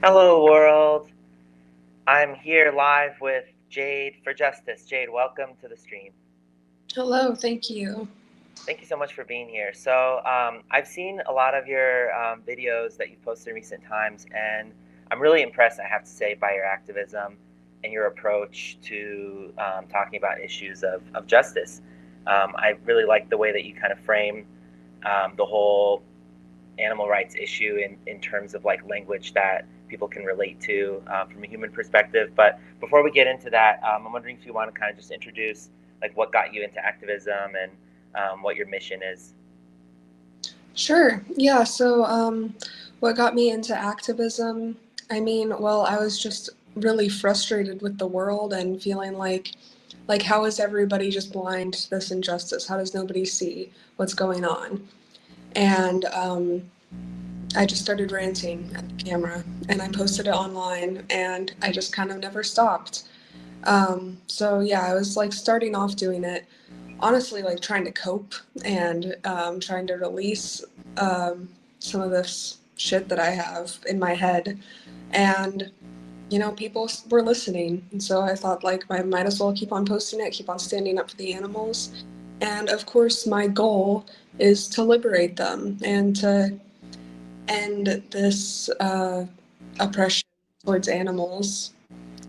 Hello, world. I'm here live with Jade for Justice. Jade, welcome to the stream. Hello, thank you. Thank you so much for being here. So, I've seen a lot of your videos that you've posted in recent times, and I'm really impressed, I have to say, by your activism and your approach to talking about issues of justice. I really like the way that you kind of frame the whole animal rights issue in terms of like language that people can relate to from a human perspective. But before we get into that, I'm wondering if you want to kind of just introduce like what got you into activism and what your mission is. Sure. Yeah, so what got me into activism? I was just really frustrated with the world and feeling like how is everybody just blind to this injustice? How does nobody see what's going on? And I just started ranting at the camera and I posted it online and I just kind of never stopped. So yeah, I was like starting off doing it, honestly, like trying to cope and trying to release some of this shit that I have in my head. And, people were listening. And so I thought, like, I might as well keep on posting it, keep on standing up for the animals. And of course, my goal is to liberate them and to end this oppression towards animals,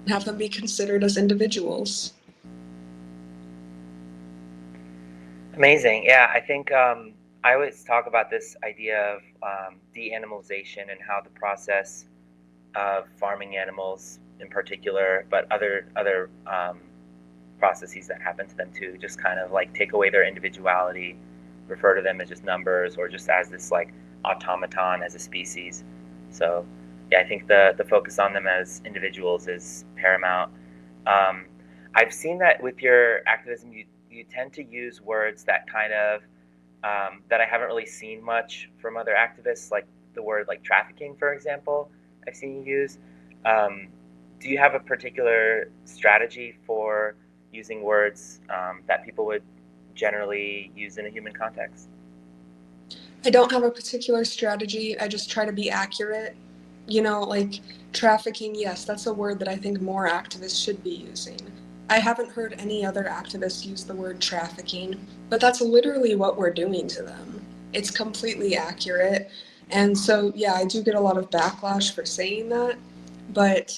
have them be considered as individuals. Amazing. Yeah, I think I always talk about this idea of de-animalization and how the process of farming animals in particular, but other processes that happen to them too, just kind of like take away their individuality, refer to them as just numbers or just as this like automaton as a species. So yeah, I think the focus on them as individuals is paramount. Um, I've seen that with your activism, you tend to use words that kind of that I haven't really seen much from other activists, like the word like trafficking, for example. I've seen you use. Um, do you have a particular strategy for using words that people would generally use in a human context? I don't have a particular strategy. I just try to be accurate. Like trafficking, yes, that's a word that I think more activists should be using. I haven't heard any other activists use the word trafficking, but that's literally what we're doing to them. It's completely accurate. And so, yeah, I do get a lot of backlash for saying that, but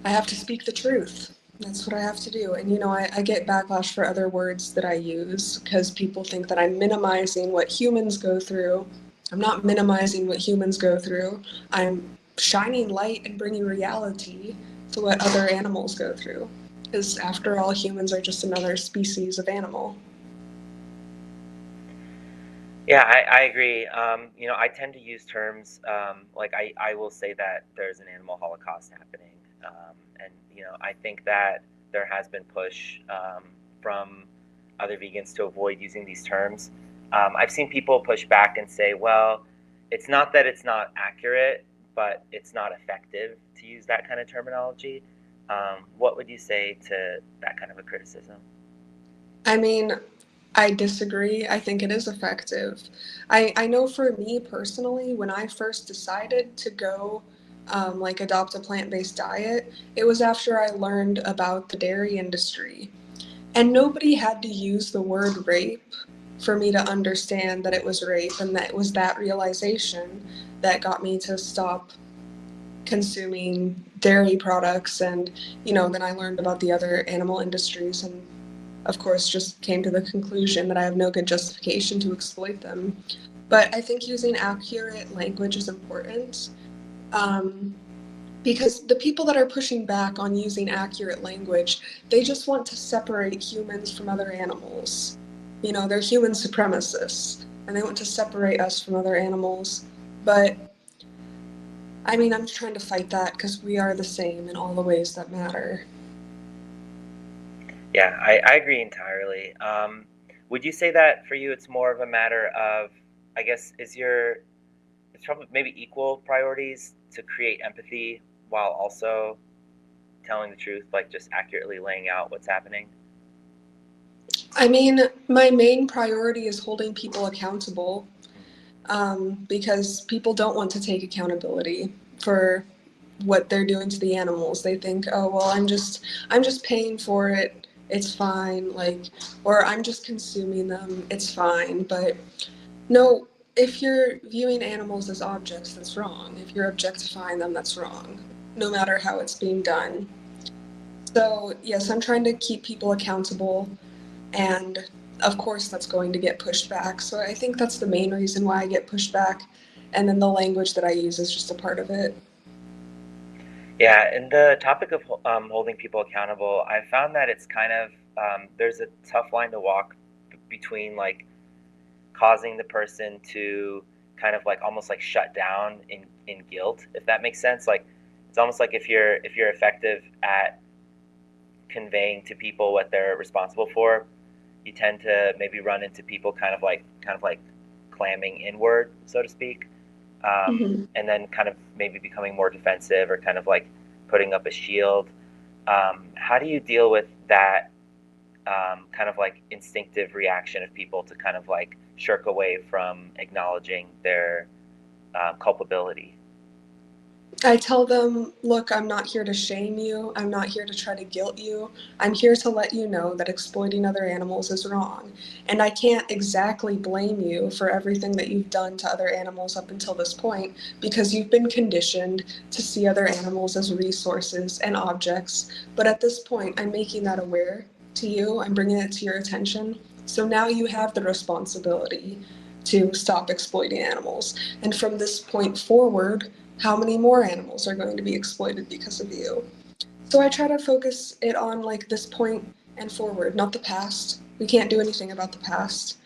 I have to speak the truth. That's what I have to do. And, I get backlash for other words that I use because people think that I'm minimizing what humans go through. I'm not minimizing what humans go through. I'm shining light and bringing reality to what other animals go through. Because after all, humans are just another species of animal. Yeah, I agree. I tend to use terms like I will say that there's an animal holocaust happening, and I think that there has been push from other vegans to avoid using these terms. I've seen people push back and say, well, it's not that it's not accurate, but it's not effective to use that kind of terminology. What would you say to that kind of a criticism? I mean, I disagree. I think it is effective. I know for me personally, when I first decided to go like adopt a plant-based diet, it was after I learned about the dairy industry. And nobody had to use the word rape for me to understand that it was rape, and that it was that realization that got me to stop consuming dairy products. And then I learned about the other animal industries and of course just came to the conclusion that I have no good justification to exploit them. But I think using accurate language is important, um, because the people that are pushing back on using accurate language, they just want to separate humans from other animals. They're human supremacists and they want to separate us from other animals. But I'm trying to fight that because we are the same in all the ways that matter. Yeah, I agree entirely. Would you say that for you, it's more of a matter of, I guess, it's probably maybe equal priorities to create empathy while also telling the truth, like just accurately laying out what's happening? My main priority is holding people accountable, because people don't want to take accountability for what they're doing to the animals. They think, oh well, I'm just paying for it, it's fine, like, or I'm just consuming them, it's fine. But no, if you're viewing animals as objects, that's wrong. If you're objectifying them, that's wrong, no matter how it's being done. So yes, I'm trying to keep people accountable, and of course that's going to get pushed back. So I think that's the main reason why I get pushed back, and then the language that I use is just a part of it. Yeah, and the topic of holding people accountable, I found that it's kind of there's a tough line to walk between like causing the person to kind of like almost like shut down in guilt, if that makes sense. Like it's almost like if you're effective at conveying to people what they're responsible for, you tend to maybe run into people kind of like clamming inward, so to speak, Mhm. and then kind of maybe becoming more defensive or kind of like putting up a shield. How do you deal with that kind of like instinctive reaction of people to kind of like shirk away from acknowledging their culpability? I tell them, look, I'm not here to shame you. I'm not here to try to guilt you. I'm here to let you know that exploiting other animals is wrong. And I can't exactly blame you for everything that you've done to other animals up until this point, because you've been conditioned to see other animals as resources and objects. But at this point, I'm making that aware to you. I'm bringing it to your attention. So now you have the responsibility to stop exploiting animals. And from this point forward, how many more animals are going to be exploited because of you? So I try to focus it on like this point and forward, not the past. We can't do anything about the past,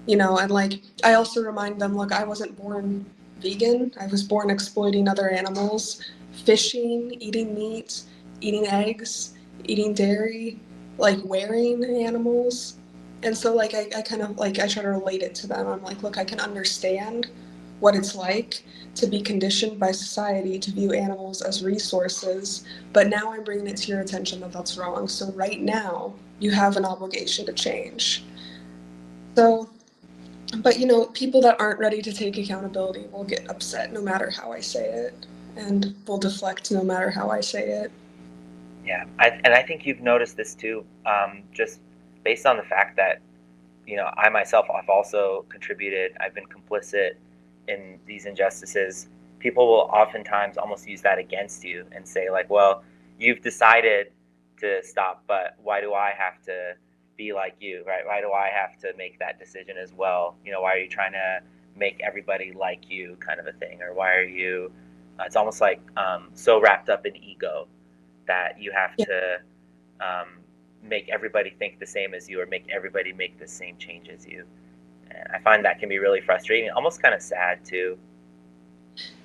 and like I also remind them, look, I wasn't born vegan. I was born exploiting other animals, fishing, eating meat, eating eggs, eating dairy, like wearing animals. And so like I kind of like I try to relate it to them. I'm like, look, I can understand what it's like to be conditioned by society to view animals as resources, but now I'm bringing it to your attention that that's wrong. So right now you have an obligation to change. So, but people that aren't ready to take accountability will get upset no matter how I say it, and will deflect no matter how I say it. Yeah, and I think you've noticed this too, just based on the fact that I myself have also contributed. I've been complicit in these injustices. People will oftentimes almost use that against you and say like, "Well, you've decided to stop, but why do I have to be like you, right? Why do I have to make that decision as well? Why are you trying to make everybody like you, kind of a thing, or why are you?" It's almost like so wrapped up in ego that you have Yeah. to um, make everybody think the same as you or make everybody make the same change as you. And I find that can be really frustrating, almost kind of sad too.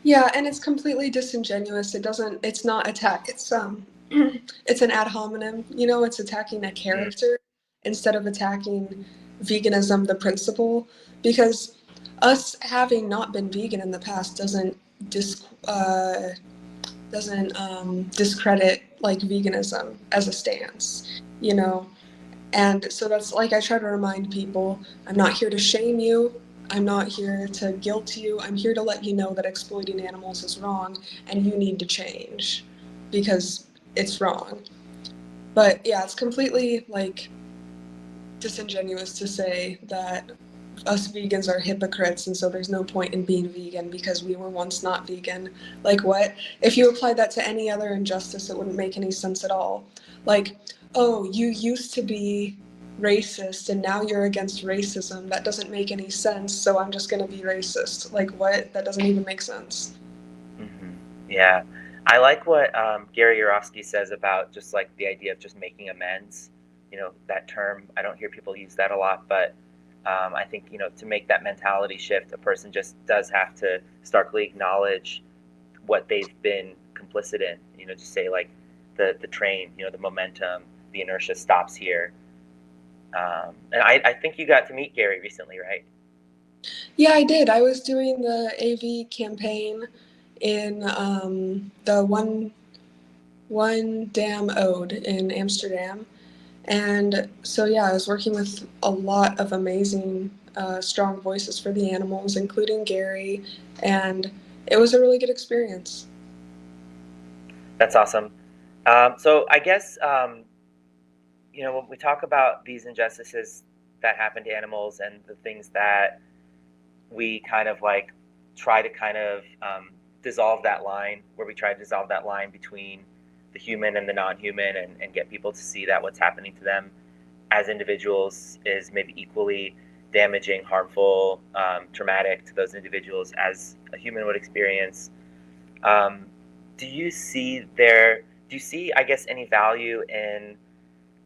Yeah, and it's completely disingenuous. It's not attack. It's an ad hominem. It's attacking a Mm, character instead of attacking veganism, the principle. Because us having not been vegan in the past doesn't discredit like veganism as a stance, and so that's like I try to remind people, I'm not here to shame you. I'm not here to guilt you. I'm here to let you know that exploiting animals is wrong and you need to change because it's wrong. But yeah, it's completely like disingenuous to say that us vegans are hypocrites and so there's no point in being vegan because we were once not vegan. Like what? If you applied that to any other injustice, it wouldn't make any sense at all. Like, oh, you used to be racist and now you're against racism. That doesn't make any sense, so I'm just going to be racist. Like what? That doesn't even make sense. hmm Yeah, I like what Gary Yourofsky says about just like the idea of just making amends. That term, I don't hear people use that a lot, but I think to make that mentality shift, a person just does have to starkly acknowledge what they've been complicit in. Just say like the train, the momentum, the inertia stops here. And I think you got to meet Gary recently, right? Yeah, I did. I was doing the AV campaign in the one Dam Ode in Amsterdam. And so, yeah, I was working with a lot of amazing, strong voices for the animals, including Gary, and it was a really good experience. That's awesome. So I guess when we talk about these injustices that happen to animals and the things that we kind of like try to kind of dissolve that line, where we try to dissolve that line between the human and the non-human, and get people to see that what's happening to them as individuals is maybe equally damaging, harmful, traumatic to those individuals as a human would experience. Um, do you see I guess, any value in,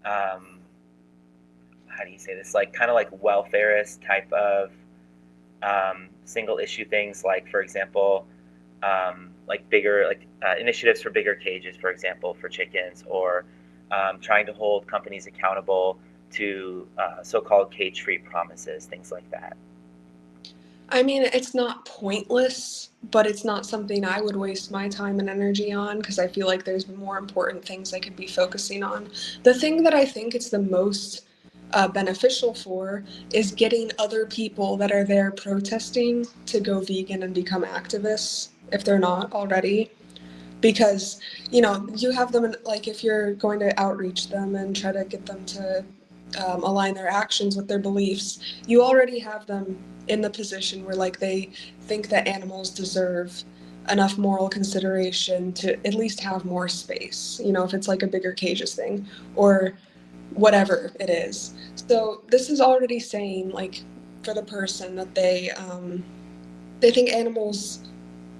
um, how do you say this, like kind of like welfareist type of single issue things, like for example, like bigger initiatives for bigger cages, for example, for chickens, or trying to hold companies accountable to so-called cage-free promises, things like that. I mean, it's not pointless, but it's not something I would waste my time and energy on because I feel like there's more important things I could be focusing on. The thing that I think it's the most beneficial for is getting other people that are there protesting to go vegan and become activists if they're not already. Because, you have them, like, if you're going to outreach them and try to get them to align their actions with their beliefs, you already have them in the position where, like, they think that animals deserve enough moral consideration to at least have more space, if it's like a bigger cages thing or whatever it is. So this is already saying, like, for the person that they think animals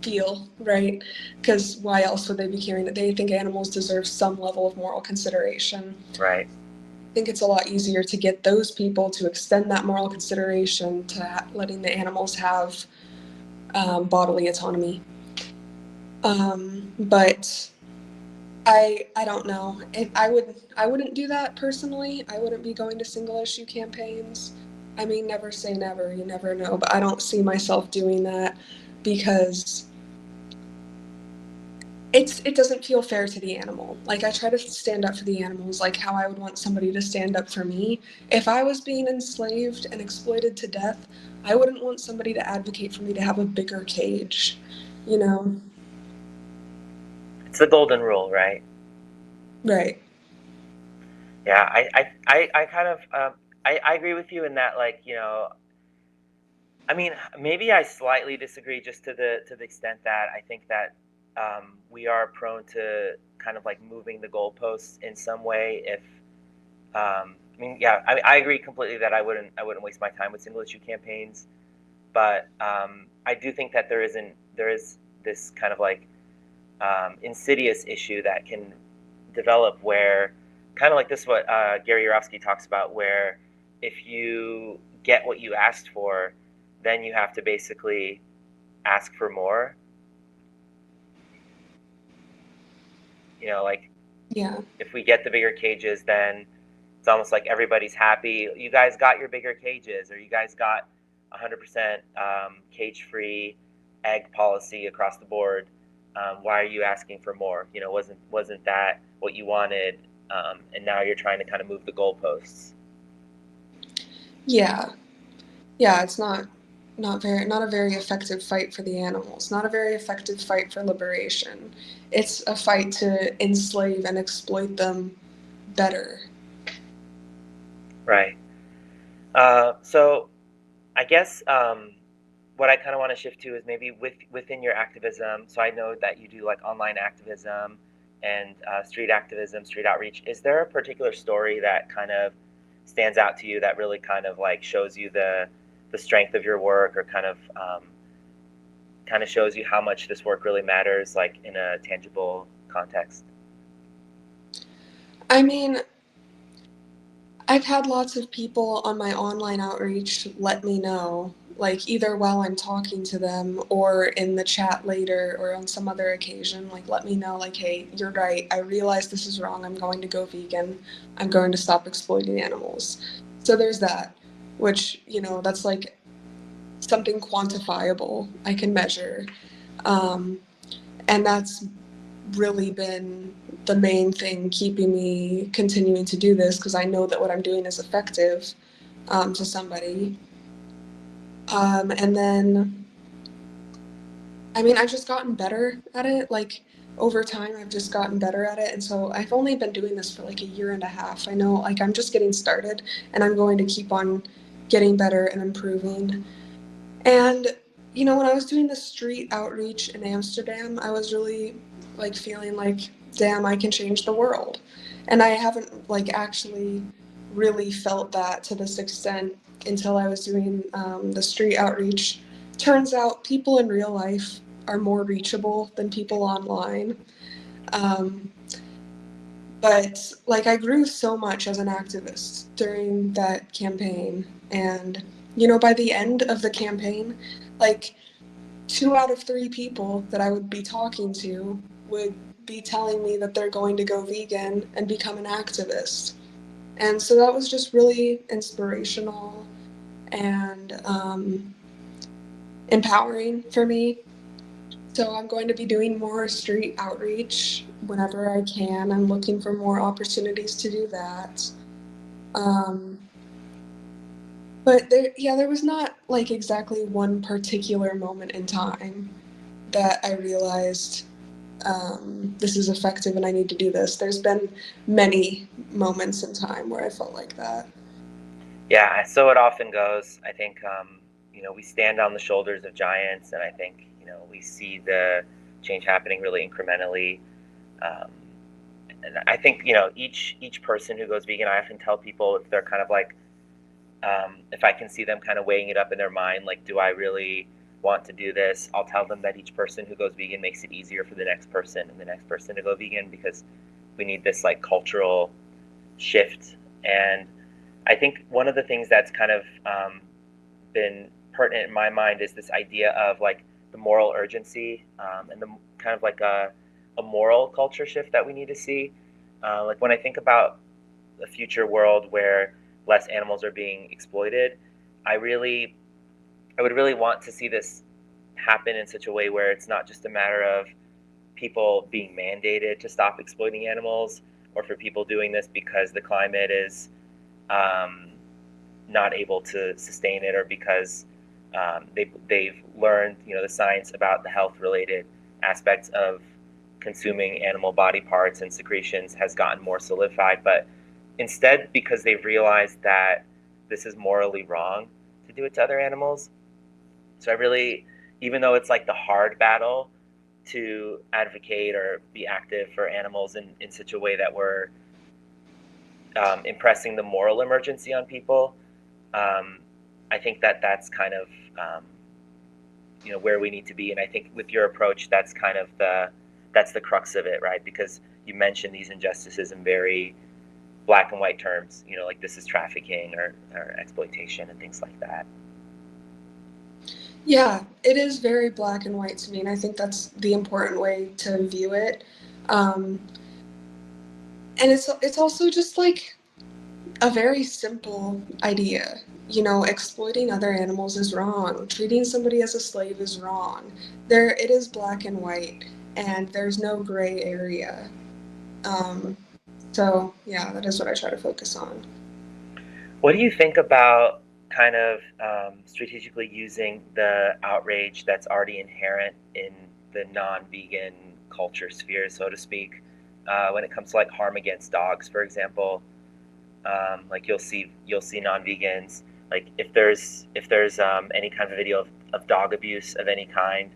feel, right? Because why else would they be hearing it? They think animals deserve some level of moral consideration. Right. I think it's a lot easier to get those people to extend that moral consideration to letting the animals have bodily autonomy. But I don't know. I wouldn't do that personally. I wouldn't be going to single issue campaigns. I mean, never say never. You never know. But I don't see myself doing that because it doesn't feel fair to the animal. Like, I try to stand up for the animals like how I would want somebody to stand up for me. If I was being enslaved and exploited to death, I wouldn't want somebody to advocate for me to have a bigger cage, you know? It's the golden rule, right? Right. Yeah, I kind of I agree with you in that, like, I mean, maybe I slightly disagree, just to the extent that I think that we are prone to kind of like moving the goalposts in some way. If I mean, yeah, I agree completely that I wouldn't waste my time with single issue campaigns, but I do think that there is this kind of like insidious issue that can develop, where kind of like this, what Gary Yourofsky talks about, where if you get what you asked for, then you have to basically ask for more. Like, Yeah. if we get the bigger cages, then it's almost like everybody's happy. You guys got your bigger cages, or you guys got 100% cage-free egg policy across the board. Why are you asking for more? Wasn't that what you wanted? And now you're trying to kind of move the goalposts. Yeah. Yeah, it's not a very effective fight for the animals, not a very effective fight for liberation. It's a fight to enslave and exploit them better. Right. So I guess what I kind of want to shift to is maybe within your activism. So I know that you do like online activism and street activism, street outreach. Is there a particular story that kind of stands out to you, that really kind of like shows you the strength of your work, or kind of shows you how much this work really matters, like in a tangible context? I mean, I've had lots of people on my online outreach let me know, like either while I'm talking to them or in the chat later or on some other occasion, like let me know, like, hey, you're right. I realize this is wrong. I'm going to go vegan. I'm going to stop exploiting animals. So there's that, which, that's like something quantifiable I can measure. Um, and that's really been the main thing keeping me continuing to do this, because I know that what I'm doing is effective to somebody. And then, I mean, I've just gotten better at it. Like, over time I've just gotten better at it, and so I've only been doing this for like a year and a half. I know, like, I'm just getting started, and I'm going to keep on getting better and improving. And when I was doing the street outreach in Amsterdam, I was really like feeling like, damn, I can change the world. And I haven't like actually really felt that to this extent until I was doing the street outreach. Turns out people in real life are more reachable than people online. Um, but like I grew so much as an activist during that campaign, and by the end of the campaign, like 2 out of 3 people that I would be talking to would be telling me that they're going to go vegan and become an activist. And so that was just really inspirational and empowering for me. So I'm going to be doing more street outreach whenever I can. I'm looking for more opportunities to do that. Um, but there was not like exactly one particular moment in time that I realized this is effective and I need to do this. There's been many moments in time where I felt like that. Yeah, so it often goes. I think we stand on the shoulders of giants, and I think we see the change happening really incrementally. Um, and I think each person who goes vegan, I often tell people if they're kind of like, if I can see them kind of weighing it up in their mind, like, do I really want to do this? I'll tell them that each person who goes vegan makes it easier for the next person and the next person to go vegan, because we need this like cultural shift. And I think one of the things that's kind of been pertinent in my mind is this idea of like the moral urgency, and the kind of like a moral culture shift that we need to see. Like when I think about a future world where less animals are being exploited, I would really want to see this happen in such a way where it's not just a matter of people being mandated to stop exploiting animals, or for people doing this because the climate is not able to sustain it, or because they've learned the science about the health related aspects of consuming animal body parts and secretions has gotten more solidified, but instead because they've realized that this is morally wrong to do it to other animals. So I really, even though it's like the hard battle to advocate or be active for animals in such a way that we're impressing the moral emergency on people, I think that's kind of where we need to be. And I think with your approach, that's kind of that's the crux of it, right? Because you mentioned these injustices in very black and white terms, like this is trafficking or exploitation and things like that. Yeah, it is very black and white to me, and I think that's the important way to view it. Um, and it's also just like a very simple idea. Exploiting other animals is wrong. Treating somebody as a slave is wrong. It is black and white, and there's no gray area. Um, so yeah, that is what I try to focus on. What do you think about kind of strategically using the outrage that's already inherent in the non-vegan culture sphere, so to speak, when it comes to like harm against dogs, for example? Like you'll see non-vegans, like if there's any kind of video of dog abuse of any kind,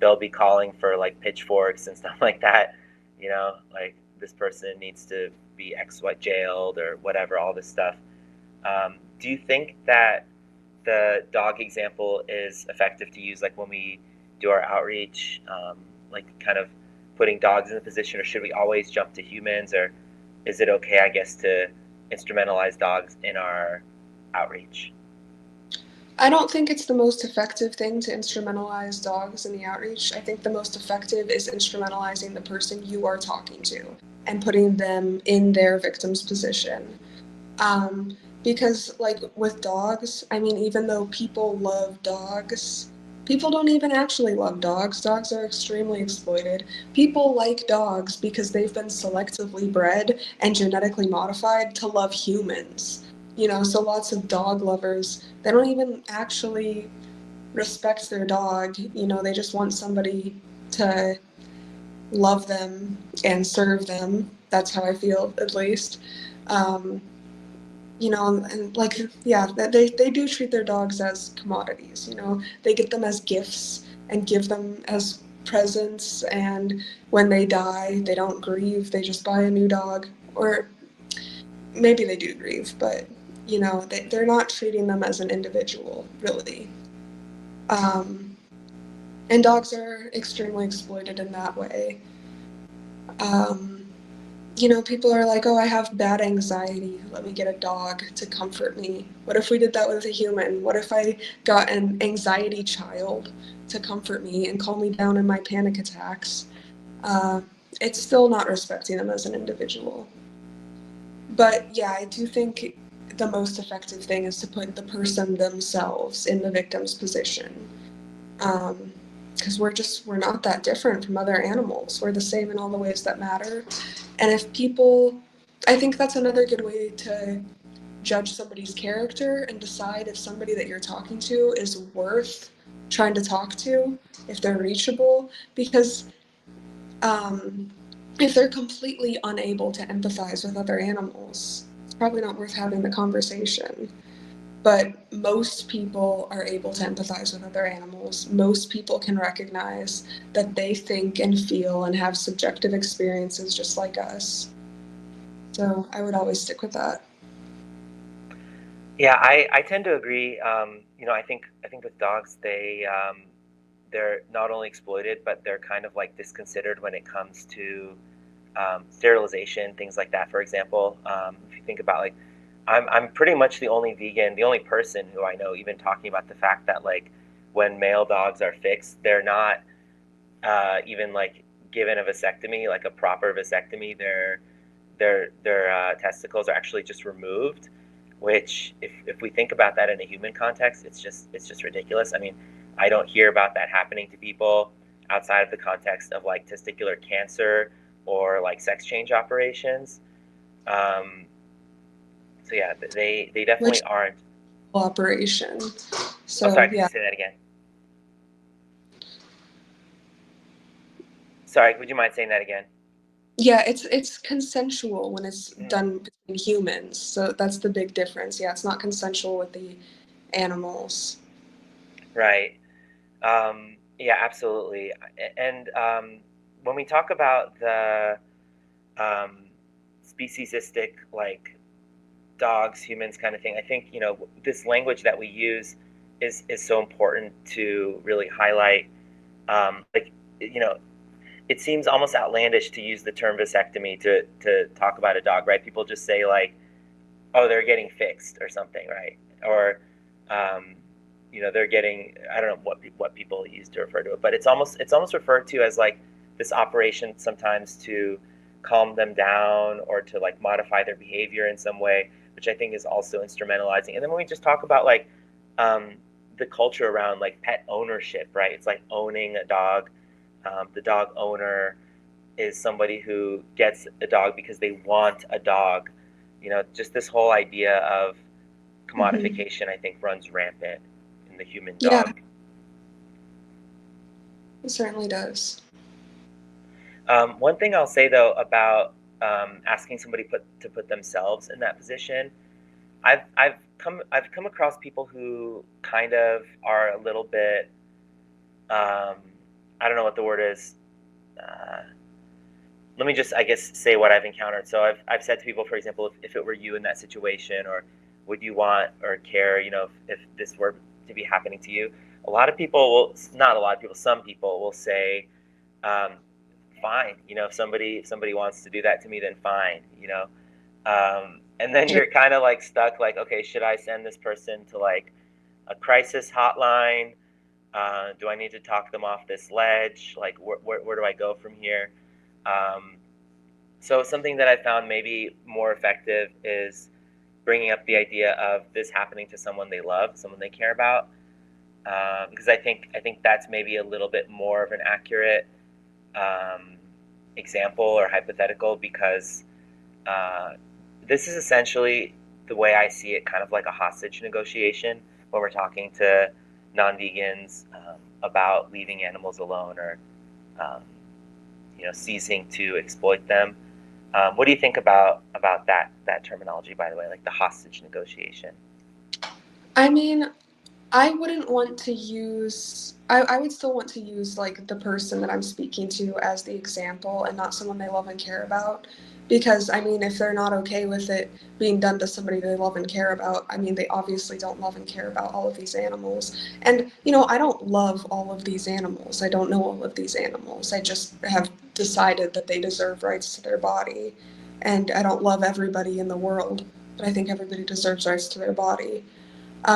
they'll be calling for like pitchforks and stuff like that. Like this person needs to be jailed or whatever, all this stuff. Do you think that the dog example is effective to use, like when we do our outreach, like kind of putting dogs in a position, or should we always jump to humans, or is it okay, I guess, to instrumentalize dogs in our outreach? I don't think it's the most effective thing to instrumentalize dogs in the outreach. I think the most effective is instrumentalizing the person you are talking to and putting them in their victim's position. Because, like, with dogs, I mean, even though people love dogs, people don't even actually love dogs. Dogs are extremely exploited. People like dogs because they've been selectively bred and genetically modified to love humans. So lots of dog lovers, they don't even actually respect their dog. They just want somebody to love them and serve them. That's how I feel, at least. Um, and like, yeah, they do treat their dogs as commodities. They get them as gifts and give them as presents, and when they die, they don't grieve, they just buy a new dog. Or maybe they do grieve, but they're not treating them as an individual, really. um, and dogs are extremely exploited in that way. um, People are like, oh, I have bad anxiety. Let me get a dog to comfort me. What if we did that with a human? What if I got an anxiety child to comfort me and calm me down in my panic attacks? Uh, it's still not respecting them as an individual. But yeah, I do think the most effective thing is to put the person themselves in the victim's position. Because we're not that different from other animals. We're the same in all the ways that matter. And if people, I think that's another good way to judge somebody's character and decide if somebody that you're talking to is worth trying to talk to, if they're reachable. Because um, if they're completely unable to empathize with other animals, it's probably not worth having the conversation. But most people are able to empathize with other animals. Most people can recognize that they think and feel and have subjective experiences just like us. So I would always stick with that. Yeah, I tend to agree. I think with dogs, they're not only exploited, but they're kind of like disconsidered when it comes to sterilization, things like that. For example, if you think about, like, I'm pretty much the only vegan, the only person who I know even talking about the fact that, like, when male dogs are fixed, they're not even like given a vasectomy, like a proper vasectomy. Their testicles are actually just removed, which, if we think about that in a human context, it's just ridiculous. I mean, I don't hear about that happening to people outside of the context of like testicular cancer or like sex change operations. Um, so yeah, they Which definitely aren't. operation. Oh, So sorry, could you yeah. say that again? Sorry, would you mind saying that again? Yeah, it's consensual when it's Mm, done between humans. So that's the big difference. Yeah, it's not consensual with the animals. right. Yeah, absolutely. And when we talk about the um, speciesistic, like dogs, humans kind of thing, I think, this language that we use is so important to really highlight. Like, you know, it seems almost outlandish to use the term vasectomy to talk about a dog, right? People just say, like, oh, they're getting fixed or something, right? Or um, they're getting, I don't know what people use to refer to it, but it's almost referred to as like this operation sometimes to calm them down or to like modify their behavior in some way, which I think is also instrumentalizing. And then when we just talk about like um, the culture around like pet ownership, right? It's like owning a dog. The dog owner is somebody who gets a dog because they want a dog. Just this whole idea of Hmm. commodification, I think, runs rampant in the human Yeah, dog. it certainly does. One thing I'll say though about asking somebody to put themselves in that position, I've come across people who kind of are a little bit, I don't know what the word is. Uh, Let me just, I guess, say what I've encountered. So I've said to people, for example, if it were you in that situation, or would you want or care, if this were to be happening to you? A lot of people will, not a lot of people, some people will say, um, fine. If somebody wants to do that to me, then fine. And then Sure. you're kind of like stuck, like, okay, should I send this person to like a crisis hotline? Do I need to talk them off this ledge? Like, where do I go from here? Um, so something that I found maybe more effective is bringing up the idea of this happening to someone they love, someone they care about, because I think that's maybe a little bit more of an accurate um, example or hypothetical, because uh, this is essentially the way I see it, kind of like a hostage negotiation when we're talking to non-vegans about leaving animals alone, or um, ceasing to exploit them. What do you think about that terminology, by the way, like the hostage negotiation? I mean, I wouldn't want to use, I would still want to use like the person that I'm speaking to as the example and not someone they love and care about. Because I mean, if they're not okay with it being done to somebody they love and care about, I mean, they obviously don't love and care about all of these animals. And, I don't love all of these animals. I don't know all of these animals. I just have decided that they deserve rights to their body. And I don't love everybody in the world, but I think everybody deserves rights to their body.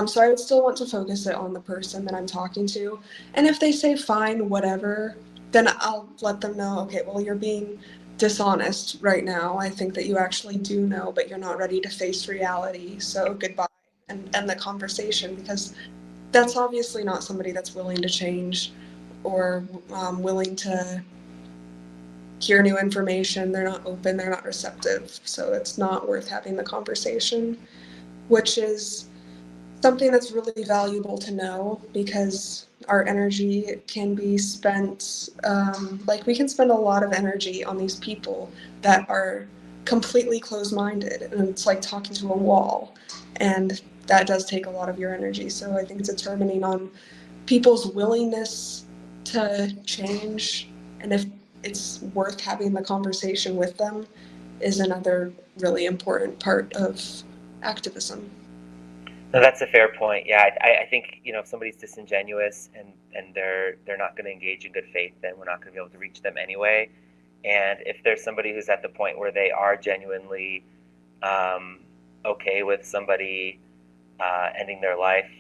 So I would still want to focus it on the person that I'm talking to. And if they say fine, whatever, then I'll let them know, okay, well, you're being dishonest right now. I think that you actually do know, but you're not ready to face reality. So goodbye, and end the conversation, because that's obviously not somebody that's willing to change or willing to hear new information. They're not open, they're not receptive. So it's not worth having the conversation, which is something that's really valuable to know, because our energy can be spent, like we can spend a lot of energy on these people that are completely closed-minded, and it's like talking to a wall, and that does take a lot of your energy. So I think determining on people's willingness to change, and if it's worth having the conversation with them, is another really important part of activism. No, that's a fair point. Yeah, I think if somebody's disingenuous and they're not going to engage in good faith, then we're not going to be able to reach them anyway. And if there's somebody who's at the point where they are genuinely um, okay with somebody ending their life,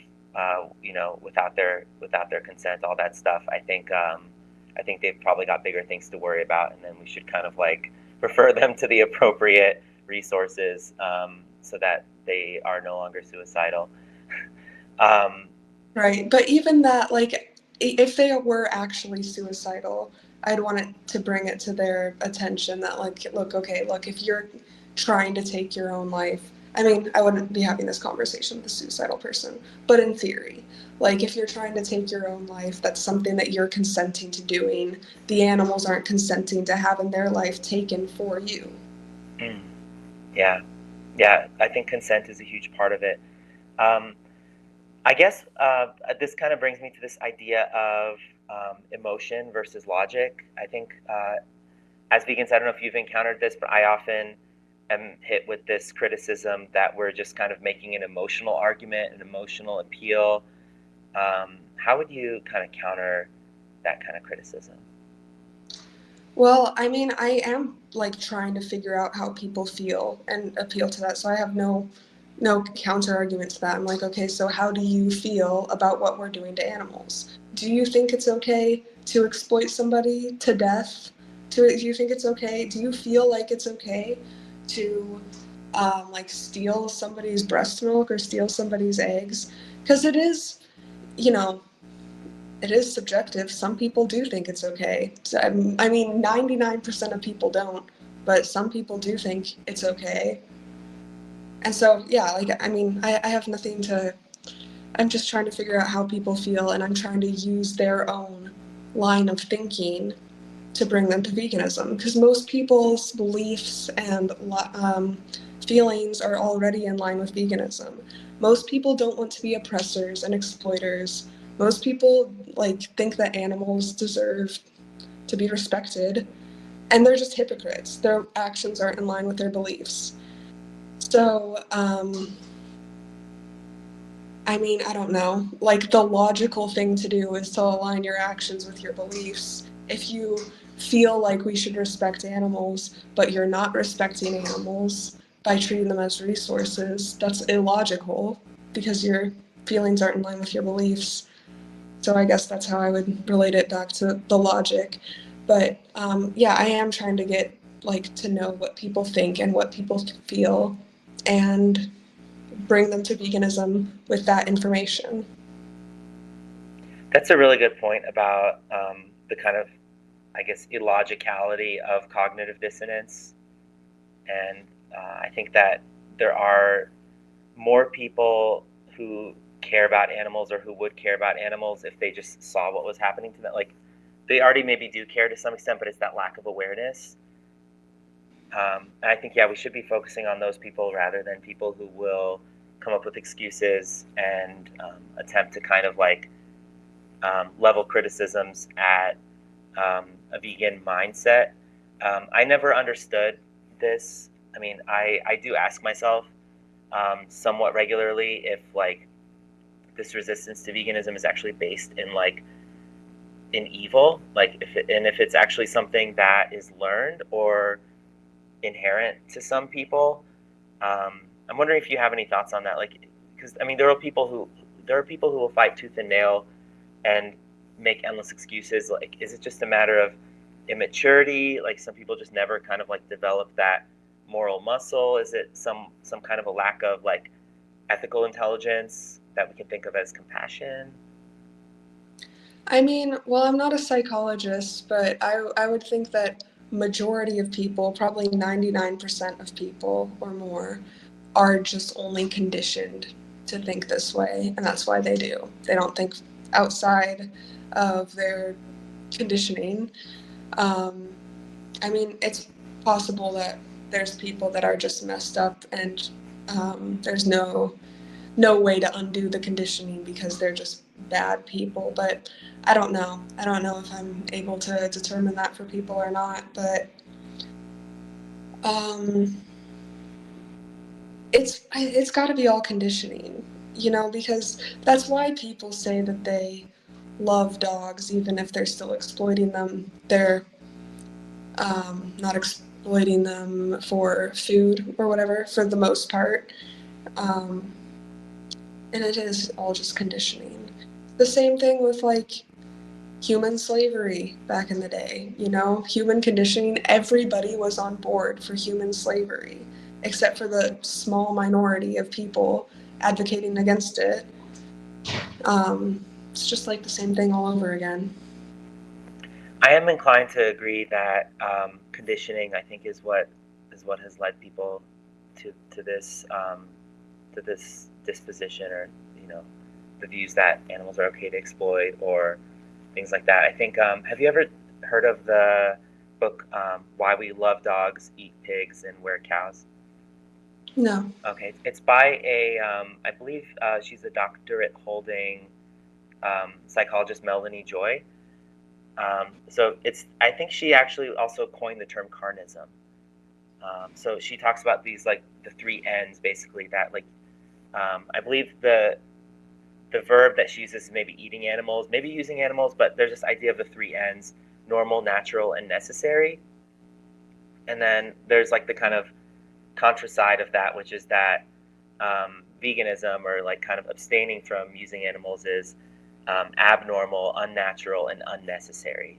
without their consent, all that stuff, I think they've probably got bigger things to worry about, and then we should kind of like refer them to the appropriate resources, so that they are no longer suicidal. um, Right. But even that, like, if they were actually suicidal, I'd want it to bring it to their attention that, like, look, okay, look, if you're trying to take your own life, I mean, I wouldn't be having this conversation with a suicidal person, but in theory, like, if you're trying to take your own life, that's something that you're consenting to doing. The animals aren't consenting to having their life taken for you. mm, yeah, yeah, I think consent is a huge part of it. Um, I guess this kind of brings me to this idea of emotion versus logic. I think as vegans, I don't know if you've encountered this, but I often am hit with this criticism that we're just kind of making an emotional argument, an emotional appeal. How would you kind of counter that kind of criticism? Well, I mean, I am like trying to figure out how people feel and appeal to that. So I have no counter argument to that. I'm like, okay, so how do you feel about what we're doing to animals? Do you think it's okay to exploit somebody to death? Do you think it's okay? Do you feel like it's okay to like steal somebody's breast milk or steal somebody's eggs? Because it is, you know, it is subjective. Some people do think it's okay. I mean, 99% of people don't, but some people do think it's okay. And so, yeah, like, I mean, I have nothing to, I'm just trying to figure out how people feel, and I'm trying to use their own line of thinking to bring them to veganism, because most people's beliefs and feelings are already in line with veganism. Most people don't want to be oppressors and exploiters. Most people like think that animals deserve to be respected, and they're just hypocrites. Their actions aren't in line with their beliefs. So, I mean, I don't know. Like, the logical thing to do is to align your actions with your beliefs. If you feel like we should respect animals, but you're not respecting animals by treating them as resources, that's illogical, because your feelings aren't in line with your beliefs. So I guess that's how I would relate it back to the logic. But yeah, I am trying to get like to know what people think and what people feel, and bring them to veganism with that information. That's a really good point about the kind of, I guess, illogicality of cognitive dissonance. And I think that there are more people who care about animals, or who would care about animals if they just saw what was happening to them. Like, they already maybe do care to some extent, but it's that lack of awareness. And I think, yeah, we should be focusing on those people rather than people who will come up with excuses and attempt to kind of like level criticisms at a vegan mindset. I never understood this. I mean, I do ask myself somewhat regularly if like this resistance to veganism is actually based in like in evil, like if it's actually something that is learned or inherent to some people. I'm wondering if you have any thoughts on that, like because I mean there are people who will fight tooth and nail and make endless excuses. Like, is it just a matter of immaturity? Like some people just never kind of like develop that moral muscle? Is it some kind of a lack of like ethical intelligence that we can think of as compassion? I mean, well, I'm not a psychologist, but I would think that majority of people, probably 99% of people or more, are just only conditioned to think this way, and that's why they do. They don't think outside of their conditioning. Um, I mean, it's possible that there's people that are just messed up, and there's no way to undo the conditioning because they're just bad people. But I don't know. I don't know if I'm able to determine that for people or not. But um, it's got to be all conditioning, because that's why people say that they love dogs, even if they're still exploiting them. They're not exploiting them for food or whatever, for the most part. Um, and it is all just conditioning. The same thing with like human slavery back in the day, human conditioning. Everybody was on board for human slavery, except for the small minority of people advocating against it. It's just like the same thing all over again. I am inclined to agree that conditioning, I think, is what has led people to this disposition, or the views that animals are okay to exploit or things like that. I think. Have you ever heard of the book "Why We Love Dogs, Eat Pigs, and Wear Cows"? No. Okay, it's by I believe she's a doctorate holding psychologist, Melanie Joy. So I think she actually also coined the term carnism. So she talks about these like the three ends basically that like I believe the verb that she uses is maybe eating animals, maybe using animals, but there's this idea of the three ends: normal, natural, and necessary. And then there's like the kind of contra side of that, which is that veganism, or like kind of abstaining from using animals, is abnormal, unnatural, and unnecessary.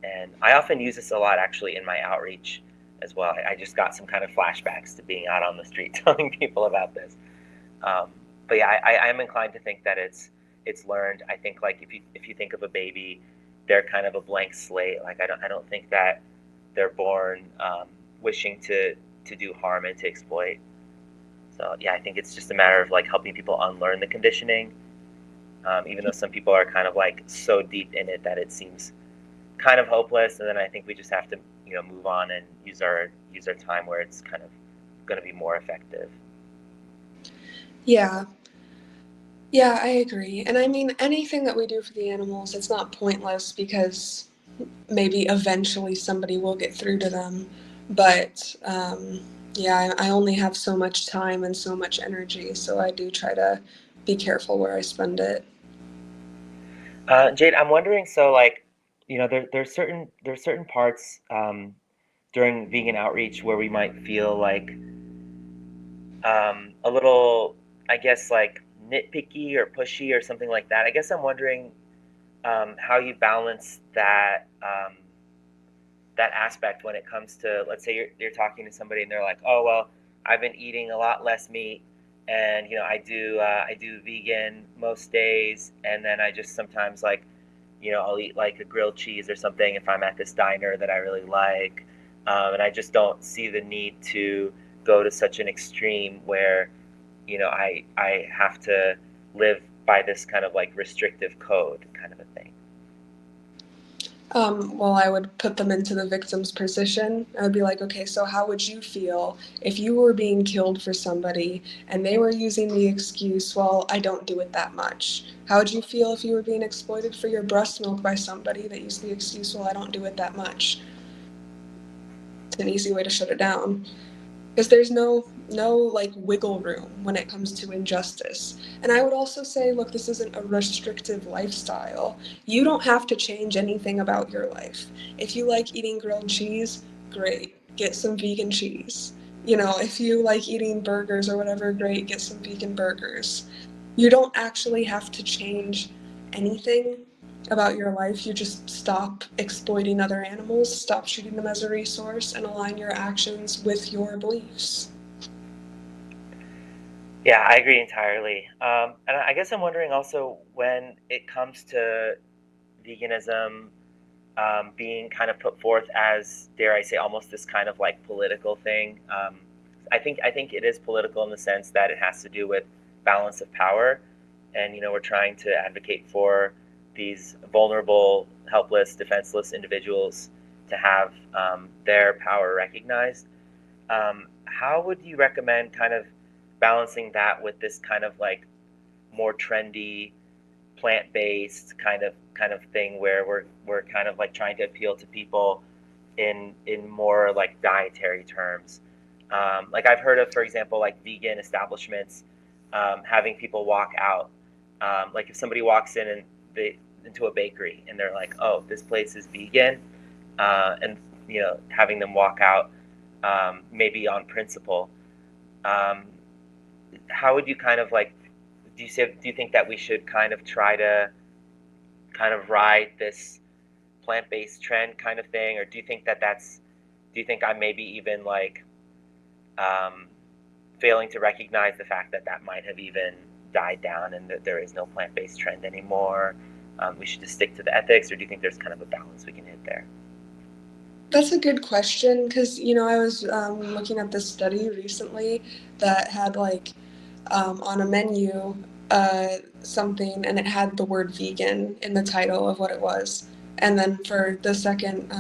And I often use this a lot actually in my outreach as well. I just got some kind of flashbacks to being out on the street telling people about this. Um, but yeah, I am inclined to think that it's learned. I think like if you think of a baby, they're kind of a blank slate. Like I don't think that they're born wishing to do harm and to exploit. So yeah, I think it's just a matter of like helping people unlearn the conditioning. Even though some people are kind of like so deep in it that it seems kind of hopeless, and then I think we just have to move on and use our time where it's kind of going to be more effective. Yeah. Yeah, I agree. And I mean, anything that we do for the animals, it's not pointless because maybe eventually somebody will get through to them. But yeah, I only have so much time and so much energy, so I do try to be careful where I spend it. Jade, I'm wondering, so like, there's certain parts during vegan outreach where we might feel like a little, I guess, like nitpicky or pushy or something like that. I guess I'm wondering how you balance that aspect when it comes to, let's say you're talking to somebody and they're like, oh well, I've been eating a lot less meat, and I do vegan most days, and then I just sometimes like I'll eat like a grilled cheese or something if I'm at this diner that I really like, and I just don't see the need to go to such an extreme where I have to live by this kind of like restrictive code kind of a thing. Well, I would put them into the victim's position. I would be like, okay, so how would you feel if you were being killed for somebody and they were using the excuse, well, I don't do it that much? How would you feel if you were being exploited for your breast milk by somebody that used the excuse, well, I don't do it that much? It's an easy way to shut it down. Because there's no like wiggle room when it comes to injustice. And I would also say, look, this isn't a restrictive lifestyle. You don't have to change anything about your life. If you like eating grilled cheese, great, get some vegan cheese. You know, if you like eating burgers or whatever, great, get some vegan burgers. You don't actually have to change anything about your life. You just stop exploiting other animals, stop treating them as a resource, and align your actions with your beliefs. Yeah, I agree entirely. And I guess I'm wondering also when it comes to veganism being kind of put forth as, dare I say, almost this kind of like political thing. I think it is political in the sense that it has to do with balance of power, and we're trying to advocate for these vulnerable, helpless, defenseless individuals to have their power recognized. How would you recommend kind of balancing that with this kind of like more trendy plant-based kind of thing where we're kind of like trying to appeal to people in more like dietary terms. Like I've heard of, for example, like vegan establishments having people walk out. Like if somebody walks in and they into a bakery and they're like, "Oh, this place is vegan," and having them walk out, maybe on principle. Um, how would you kind of like? Do you think that we should kind of try to kind of ride this plant-based trend kind of thing, or do you think I'm maybe even like um, failing to recognize the fact that that might have even died down and that there is no plant-based trend anymore? We should just stick to the ethics, or do you think there's kind of a balance we can hit there? That's a good question because, I was looking at this study recently that had like on a menu something and it had the word vegan in the title of what it was. And then for the second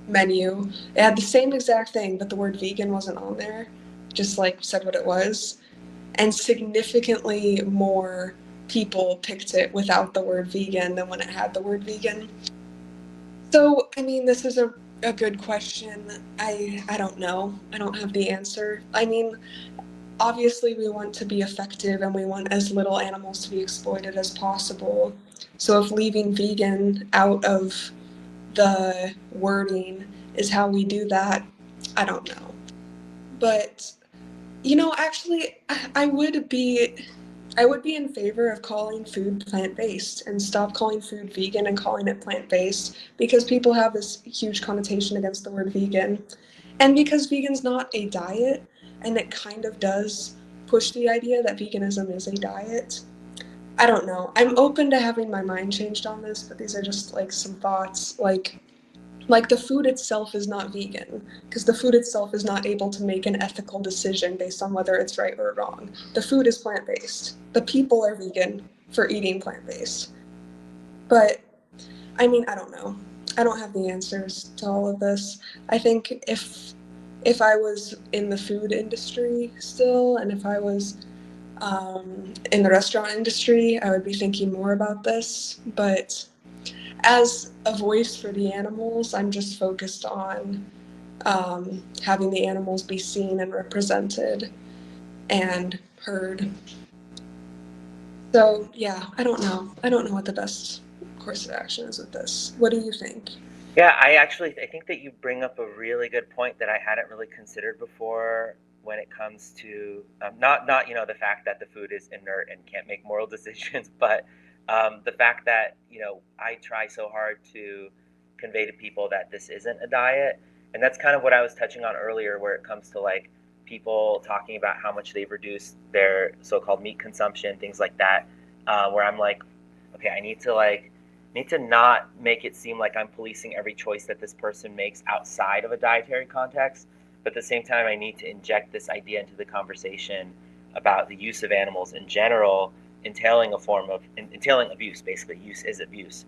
menu, it had the same exact thing, but the word vegan wasn't on there, just like said what it was. And significantly more people picked it without the word vegan than when it had the word vegan. So, I mean, this is a good question. I don't know. I don't have the answer. I mean, obviously we want to be effective and we want as little animals to be exploited as possible. So if leaving vegan out of the wording is how we do that, I don't know. But actually, I would be in favor of calling food plant-based and stop calling food vegan and calling it plant-based because people have this huge connotation against the word vegan. And because vegan's not a diet, and it kind of does push the idea that veganism is a diet. I don't know. I'm open to having my mind changed on this, but these are just like some thoughts. Like the food itself is not vegan because the food itself is not able to make an ethical decision based on whether it's right or wrong. The food is plant-based. The people are vegan for eating plant-based. But I mean, I don't know. I don't have the answers to all of this. I think if I was in the food industry still, and if I was in the restaurant industry, I would be thinking more about this. But as a voice for the animals, I'm just focused on having the animals be seen and represented and heard. So yeah, I don't know. I don't know what the best course of action is with this. What do you think? Yeah, I think that you bring up a really good point that I hadn't really considered before when it comes to not the fact that the food is inert and can't make moral decisions, but the fact that I try so hard to convey to people that this isn't a diet, and that's kind of what I was touching on earlier, where it comes to like people talking about how much they've reduced their so-called meat consumption, things like that, where I'm like, okay, I need to not make it seem like I'm policing every choice that this person makes outside of a dietary context, but at the same time, I need to inject this idea into the conversation about the use of animals in general, entailing a form of entailing abuse. Basically, use is abuse.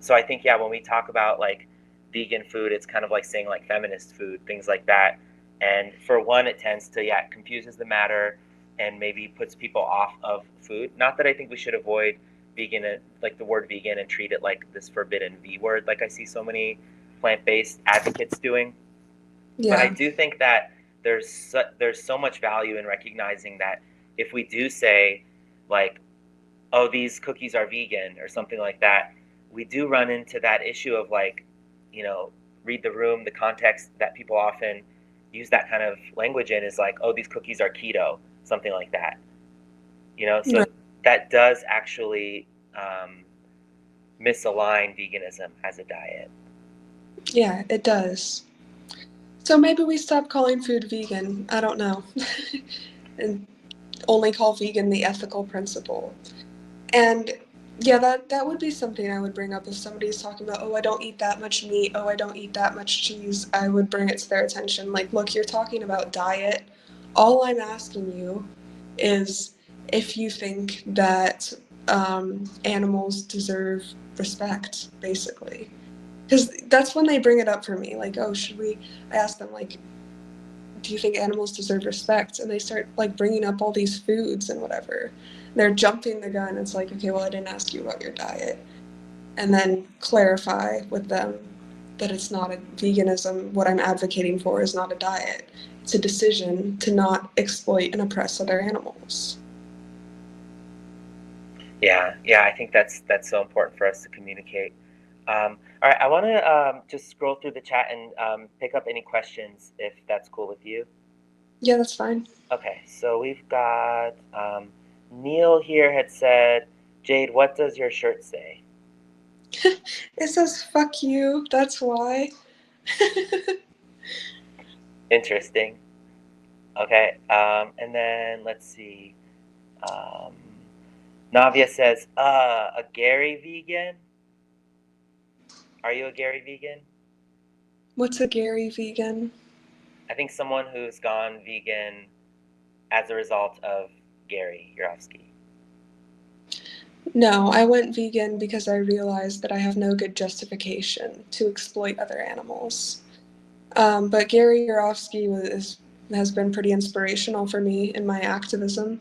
So I think, yeah, when we talk about like vegan food, it's kind of like saying like feminist food, things like that. And for one, it tends to, yeah, it confuses the matter and maybe puts people off of food. Not that I think we should avoid vegan, like the word vegan, and treat it like this forbidden V word, like I see so many plant-based advocates doing. But I Yeah. do think that there's so much value in recognizing that if we do say like, oh, these cookies are vegan or something like that, we do run into that issue of like, you know, read the room, the context that people often use that kind of language in is like, oh, these cookies are keto, something like that. So Right. that does actually misalign veganism as a diet. Yeah, it does. So maybe we stop calling food vegan. I don't know. And only call vegan the ethical principle. And yeah, that would be something I would bring up if somebody's talking about, oh, I don't eat that much meat, oh, I don't eat that much cheese. I would bring it to their attention. Like, look, you're talking about diet. All I'm asking you is if you think that animals deserve respect, basically. Because that's when they bring it up for me. Like, oh, should we? I ask them, like, do you think animals deserve respect? And they start like bringing up all these foods and whatever. They're jumping the gun. It's like, okay, well, I didn't ask you about your diet. And then clarify with them that it's not a veganism. What I'm advocating for is not a diet. It's a decision to not exploit and oppress other animals. Yeah, I think that's so important for us to communicate. All right, I want to just scroll through the chat and pick up any questions if that's cool with you. Yeah, that's fine. Okay, so we've got Neil here had said, Jade, what does your shirt say? It says fuck you. That's why. Interesting. Okay, and then let's see. Um, Navia says, a Gary vegan? Are you a Gary vegan? What's a Gary vegan? I think someone who's gone vegan as a result of Gary Yourofsky. No, I went vegan because I realized that I have no good justification to exploit other animals. But Gary Yourofsky has been pretty inspirational for me in my activism.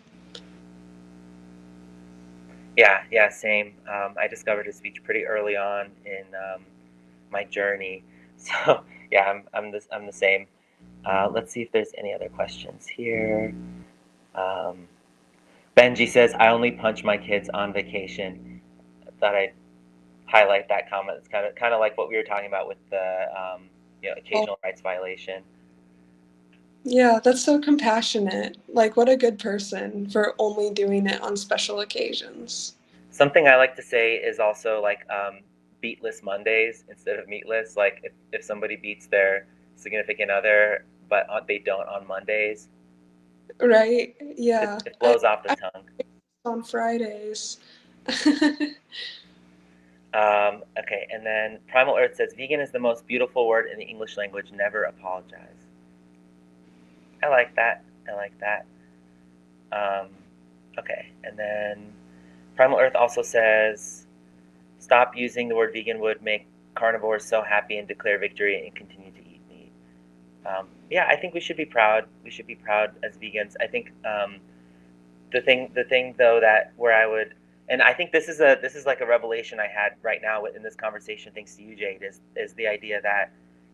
Yeah, same. I discovered his speech pretty early on in my journey, so yeah, I'm the same. Let's see if there's any other questions here. Um, Benji says, "I only punch my kids on vacation." I thought I'd highlight that comment. It's kind of like what we were talking about with the occasional rights violation. Yeah, that's so compassionate. Like, what a good person for only doing it on special occasions. Something I like to say is also like beatless Mondays instead of meatless. Like if somebody beats their significant other, but they don't on Mondays, Right? it, Yeah. it blows off the I tongue. on Fridays. Okay, and then Primal Earth says, vegan is the most beautiful word in the English language. Never apologize. I like that. I like that. Um, okay, and then Primal Earth also says, stop using the word vegan would make carnivores so happy and declare victory and continue to eat meat. Yeah, I think we should be proud. We should be proud as vegans. I think the thing though that where I would, and I think this is like a revelation I had right now in this conversation, thanks to you, Jade, is the idea that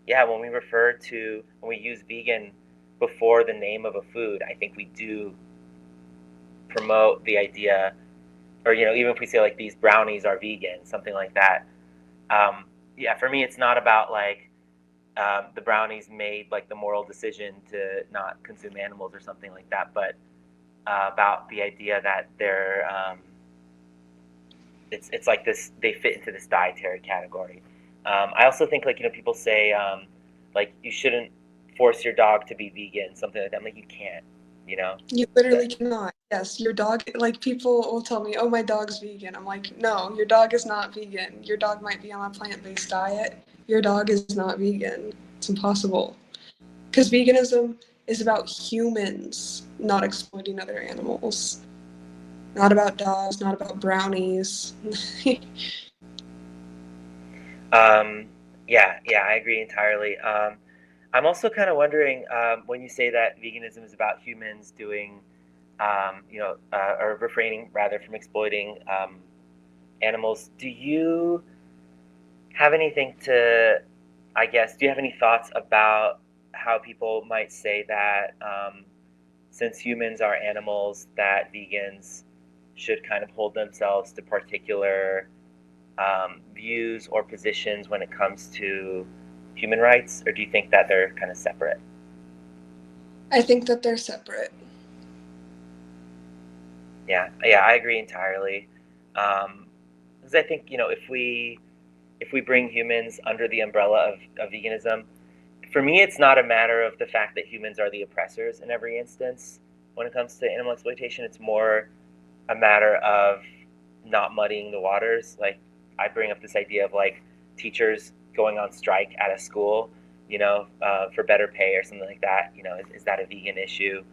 yeah, when we use vegan before the name of a food, I think we do promote the idea, or even if we say like these brownies are vegan, something like that. Yeah, for me, it's not about like the brownies made like the moral decision to not consume animals or something like that, but about the idea that it's like this, they fit into this dietary category. I also think like people say like you shouldn't force your dog to be vegan, something like that. I'm like, you can't, you know. You literally cannot. Yes, your dog, like people will tell me, oh, my dog's vegan. I'm like, no, your dog is not vegan. Your dog might be on a plant-based diet. Your dog is not vegan. It's impossible. Because veganism is about humans not exploiting other animals. Not about dogs, not about brownies. Um, yeah, I agree entirely. I'm also kind of wondering when you say that veganism is about humans doing, or refraining rather from exploiting animals. Do you have anything to, I guess, do you have any thoughts about how people might say that since humans are animals, that vegans should kind of hold themselves to particular views or positions when it comes to human rights, or do you think that they're kind of separate? I think that they're separate. Yeah, I agree entirely. Because I think if we bring humans under the umbrella of veganism, for me, it's not a matter of the fact that humans are the oppressors in every instance. When it comes to animal exploitation, it's more a matter of not muddying the waters. Like I bring up this idea of like teachers going on strike at a school, for better pay or something like that. Is that a vegan issue?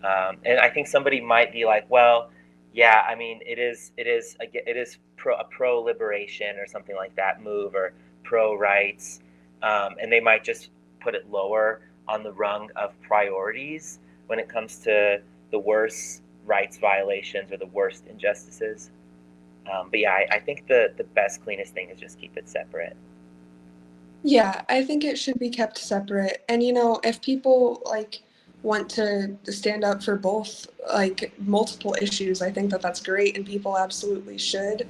And I think somebody might be like, well, yeah, I mean, it is a pro liberation or something like that move or pro rights, and they might just put it lower on the rung of priorities when it comes to the worst rights violations or the worst injustices. But yeah, I think the best, cleanest thing is just keep it separate. Yeah, I think it should be kept separate. And if people like want to stand up for both like multiple issues, I think that that's great and people absolutely should.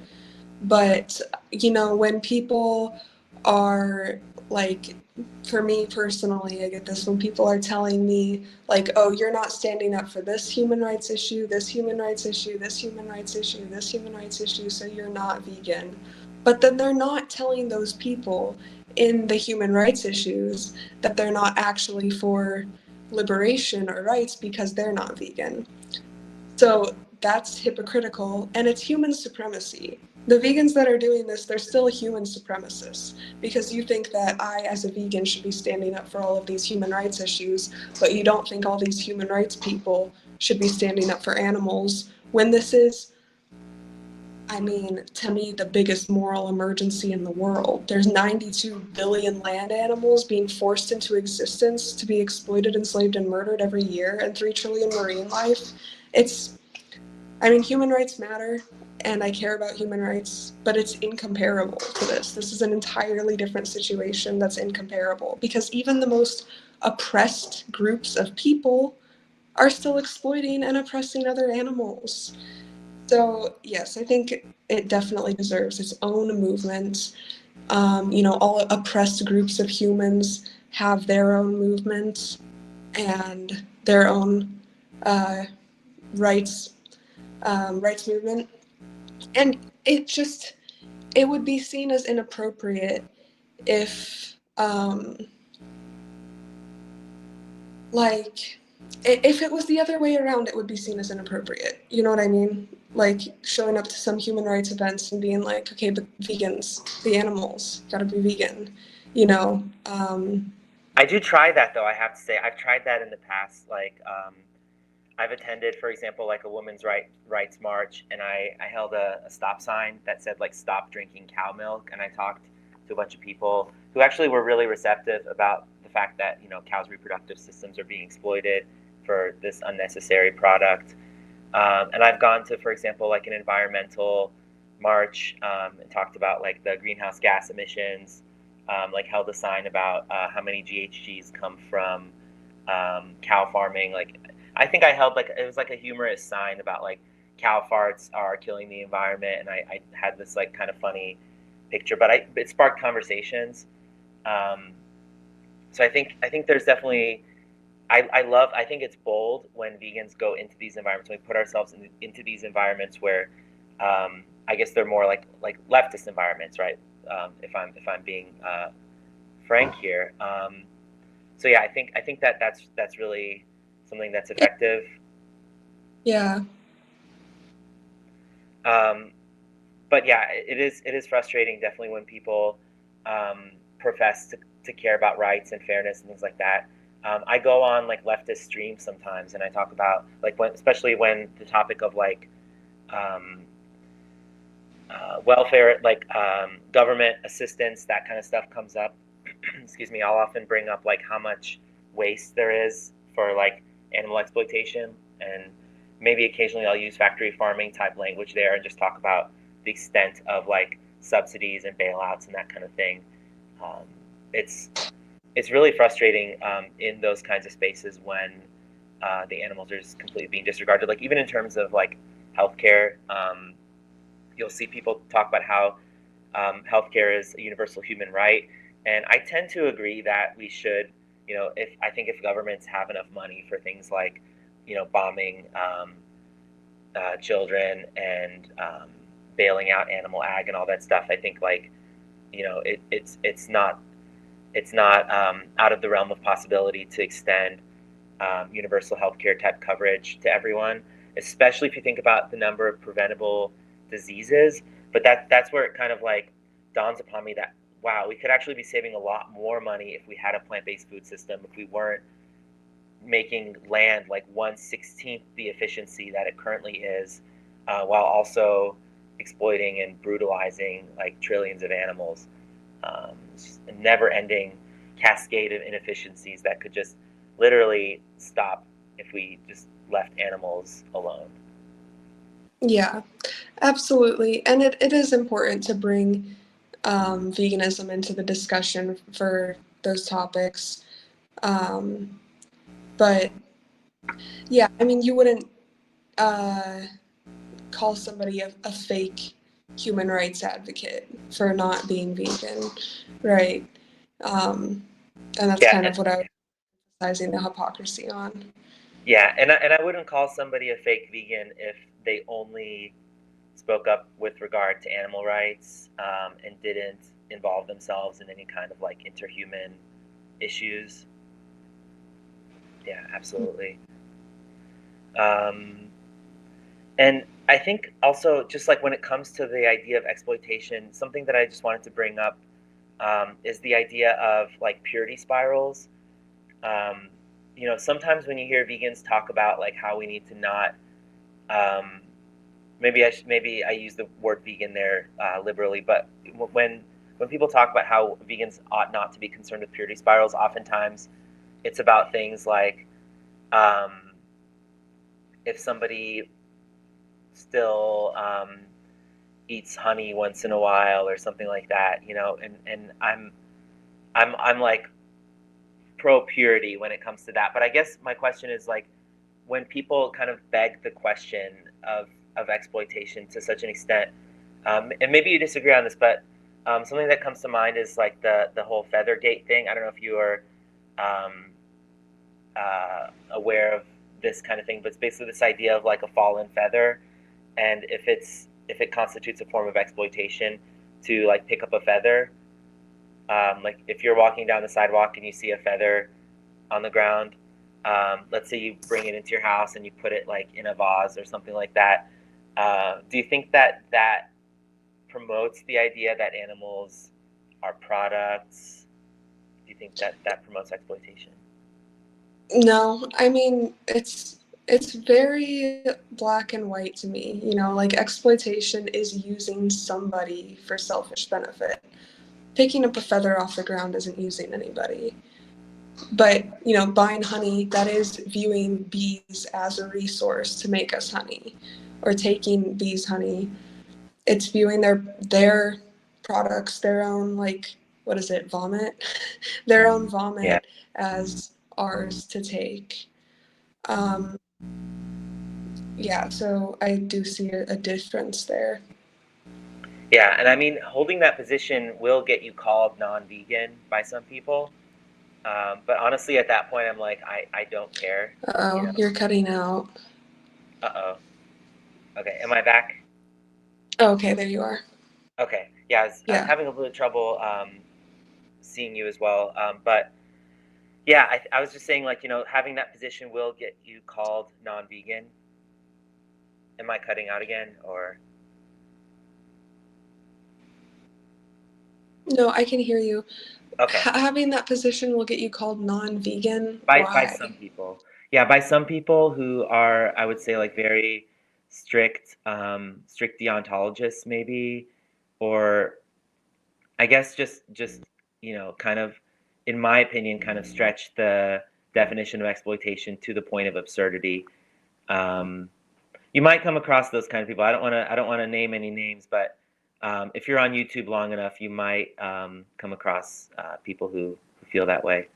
But when people are like, for me personally, I get this when people are telling me like, oh, you're not standing up for this human rights issue, this human rights issue, this human rights issue, this human rights issue, so you're not vegan. But then they're not telling those people in the human rights issues that they're not actually for liberation or rights because they're not vegan. So that's hypocritical and it's human supremacy. The vegans that are doing this, they're still human supremacists because you think that I, as a vegan, should be standing up for all of these human rights issues, but you don't think all these human rights people should be standing up for animals when this is, I mean, to me, the biggest moral emergency in the world. There's 92 billion land animals being forced into existence to be exploited, enslaved, and murdered every year, and 3 trillion marine life. It's I mean, human rights matter, and I care about human rights, but it's incomparable to this. This is an entirely different situation that's incomparable because even the most oppressed groups of people are still exploiting and oppressing other animals. So, yes, I think it definitely deserves its own movement. All oppressed groups of humans have their own movement and their own uh, rights rights movement, and it would be seen as inappropriate if like if it was the other way around, it would be seen as inappropriate. You know what I mean? Like showing up to some human rights events and being like, okay, but vegans, the animals, gotta be vegan. You know, I do try that though. I have to say, I've tried that in the past. Like, I've attended, for example, like a women's rights march, and I held a stop sign that said like "Stop drinking cow milk," and I talked to a bunch of people who actually were really receptive about the fact that cows' reproductive systems are being exploited for this unnecessary product. And I've gone to, for example, like an environmental march and talked about like the greenhouse gas emissions, like held a sign about how many GHGs come from cow farming. Like I think I held like it was like a humorous sign about like cow farts are killing the environment, and I had this like kind of funny picture, but it sparked conversations. Um, so I think there's definitely I think it's bold when vegans go into these environments, when we put ourselves into these environments where I guess they're more like leftist environments, right? If I'm being frank here. So yeah, I think that's really something that's effective. yeah, Um, but yeah, it is frustrating definitely when people profess to care about rights and fairness and things like that. I go on like leftist streams sometimes, and I talk about like especially when the topic of like um, welfare, like government assistance, that kind of stuff comes up. Excuse me. I'll often bring up like how much waste there is for like animal exploitation, and maybe occasionally I'll use factory farming type language there and just talk about the extent of like subsidies and bailouts and that kind of thing. Um, it's it's really frustrating in those kinds of spaces when the animals are just completely being disregarded. Like even in terms of like healthcare, you'll see people talk about how healthcare is a universal human right, and I tend to agree that we should, if I think if governments have enough money for things like, bombing children and bailing out animal ag and all that stuff, I think like, it's not out of the realm of possibility to extend universal healthcare type coverage to everyone, especially if you think about the number of preventable diseases. But that's where it kind of like dawns upon me that wow, we could actually be saving a lot more money if we had a plant-based food system, if we weren't making land like 1/16th the efficiency that it currently is, while also exploiting and brutalizing like trillions of animals. It's a never-ending cascade of inefficiencies that could just literally stop if we just left animals alone. Yeah, absolutely. And it is important to bring veganism into the discussion for those topics. But yeah, I mean, you wouldn't call somebody a fake human rights advocate for not being vegan, right? And that's Yeah, kind and, of what I was emphasizing the hypocrisy on. yeah, and I wouldn't call somebody a fake vegan if they only spoke up with regard to animal rights and didn't involve themselves in any kind of like interhuman issues. Yeah, absolutely. Um, and I think also just like when it comes to the idea of exploitation, something that I just wanted to bring up is the idea of like purity spirals. Um, sometimes when you hear vegans talk about like how we need to not, um, maybe I use the word vegan there liberally, but when people talk about how vegans ought not to be concerned with purity spirals, oftentimes it's about things like um, if somebody still eats honey once in a while or something like that, and I'm like pro purity when it comes to that. But I guess my question is like when people kind of beg the question of exploitation to such an extent, and maybe you disagree on this, but something that comes to mind is like the whole Feathergate thing. I don't know if you are um, aware of this kind of thing, but it's basically this idea of like a fallen feather, and if it constitutes a form of exploitation to like pick up a feather, like if you're walking down the sidewalk and you see a feather on the ground, let's say you bring it into your house and you put it like in a vase or something like that. Do you think that that promotes the idea that animals are products? Do you think that that promotes exploitation? No, I mean it's very black and white to me. Like exploitation is using somebody for selfish benefit. Picking up a feather off the ground isn't using anybody. But, buying honey, that is viewing bees as a resource to make us honey. Or taking bees' honey, it's viewing their products, their own like what is it, vomit? Their own Yeah. vomit as ours to take. Um, yeah, so I do see a difference there. Yeah, and I mean, holding that position will get you called non-vegan by some people. But honestly, at that point, I'm like, I don't care. You Oh, know. you're cutting out. Uh-oh. Okay, am I back? Oh, okay, there you are. Okay. Yeah, I was Yeah. having a little trouble seeing you as well. But yeah, I was just saying, like, having that position will get you called non-vegan. Am I cutting out again, or No, I can hear you. okay? Having that position will get you called non-vegan. By some Why? people, yeah, by some people who are, I would say, like very strict deontologists maybe, or I guess just kind of, in my opinion, kind of stretch the definition of exploitation to the point of absurdity. Um, you might come across those kind of people. I don't want to name any names, but if you're on YouTube long enough, you might come across people who feel that way.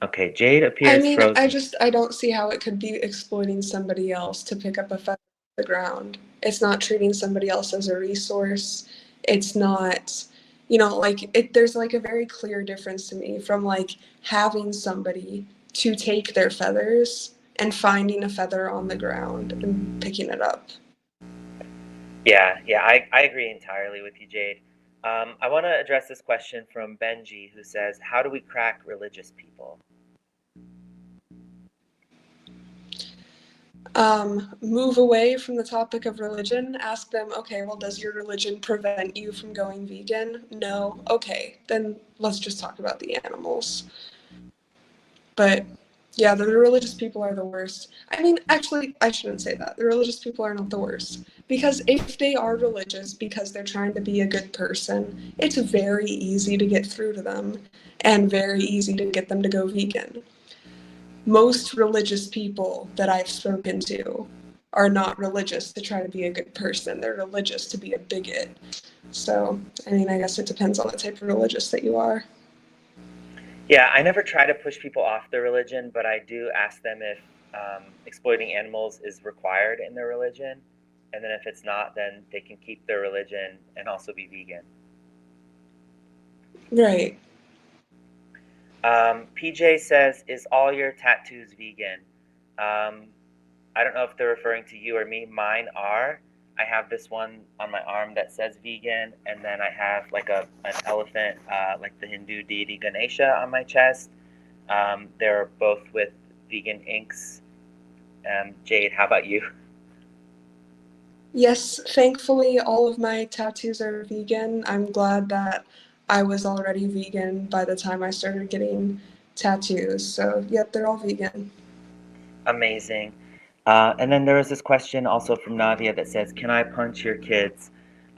Okay, Jade I appears mean, frozen. I don't see how it could be exploiting somebody else to pick up a feather off the ground. It's not treating somebody else as a resource. It's not, like there's like a very clear difference to me from like having somebody to take their feathers and finding a feather on the ground and picking it up. Yeah, I agree entirely with you, Jade. I want to address this question from Benji, who says, "How do we crack religious people?" Move away from the topic of religion, ask them, okay, well, does your religion prevent you from going vegan? No. Okay, then let's just talk about the animals. But yeah, the religious people are the worst. I mean, actually, I shouldn't say that. The religious people are not the worst. Because if they are religious because they're trying to be a good person, it's very easy to get through to them and very easy to get them to go vegan. Most religious people that I've spoken to are not religious to try to be a good person. They're religious to be a bigot. So, I mean, I guess it depends on the type of religious that you are. Yeah, I never try to push people off their religion, but I do ask them if exploiting animals is required in their religion, and then if it's not, then they can keep their religion and also be vegan. Right. PJ says, "Is all your tattoos vegan?" Um, I don't know if they're referring to you or me. Mine are. I have this one on my arm that says vegan, and then I have like an elephant, like the Hindu deity Ganesha, on my chest. They're both with vegan inks. Jade, how about you? Yes, thankfully, all of my tattoos are vegan. I'm glad that I was already vegan by the time I started getting tattoos. So, yep, they're all vegan. Amazing. And then there was this question also from Navia that says, "Can I punch your kids?"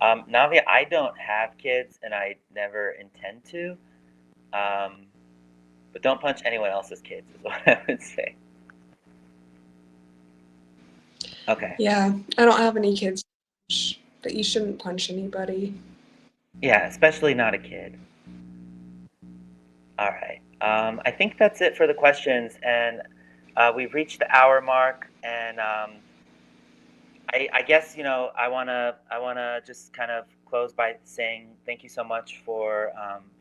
Navia, I don't have kids, and I never intend to. Um, but don't punch anyone else's kids, is what I would say. Okay. Yeah, I don't have any kids, but you shouldn't punch anybody. Yeah, especially not a kid. All right. I think that's it for the questions, and we've reached the hour mark. And I guess I wanna just kind of close by saying thank you so much for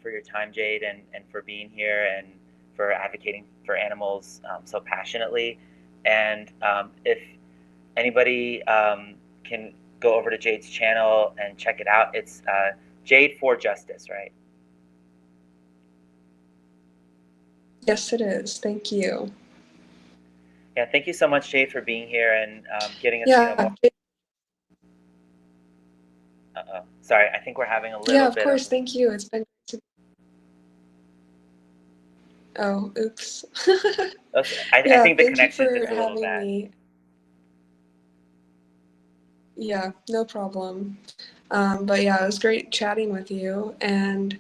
your time, Jade, and for being here and for advocating for animals so passionately. And if anybody can go over to Jade's channel and check it out, it's Jade For Justice, right? Yes, it is. Thank you. Yeah, thank you so much, Jade, for being here and getting us, Yeah, more. Uh-oh. Sorry, I think we're having a yeah, little of bit of. course. Thank you. It's been. Oh, oops. I Yeah, think the thank you connection's for just a little having bad. me. Yeah, no problem. But yeah, it was great chatting with you. And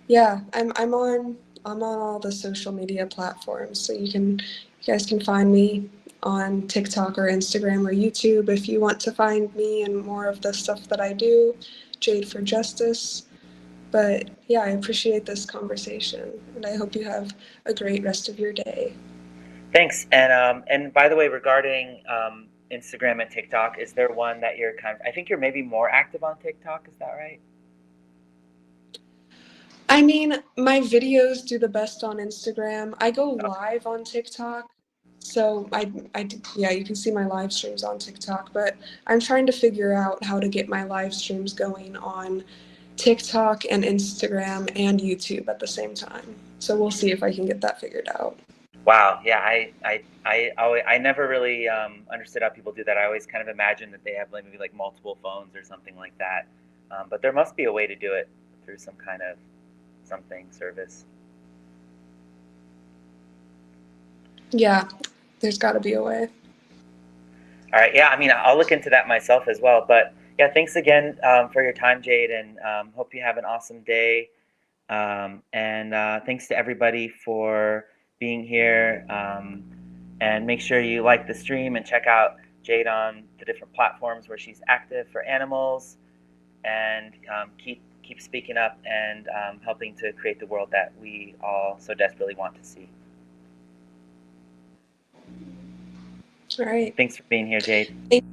yeah, I'm on all the social media platforms, so you guys can find me on TikTok or Instagram or YouTube if you want to find me and more of the stuff that I do. Jade for Justice. But yeah, I appreciate this conversation, and I hope you have a great rest of your day. Thanks. And by the way, regarding Instagram and TikTok, is there one that you're kind of? I think you're maybe more active on TikTok. Is that right? I mean, my videos do the best on Instagram. I go live on TikTok. So yeah, you can see my live streams on TikTok, but I'm trying to figure out how to get my live streams going on TikTok and Instagram and YouTube at the same time. So we'll see if I can get that figured out. Wow. Yeah. I never really understood how people do that. I always kind of imagined that they have like maybe like multiple phones or something like that. But there must be a way to do it through some kind of something service. Yeah, there's got to be a way. All right. Yeah. I mean, I'll look into that myself as well. But yeah, thanks again for your time, Jade, and hope you have an awesome day. And thanks to everybody for being here. And make sure you like the stream and check out Jade on the different platforms where she's active for animals. And keep speaking up and helping to create the world that we all so desperately want to see. All right. Thanks for being here, Jade. Thank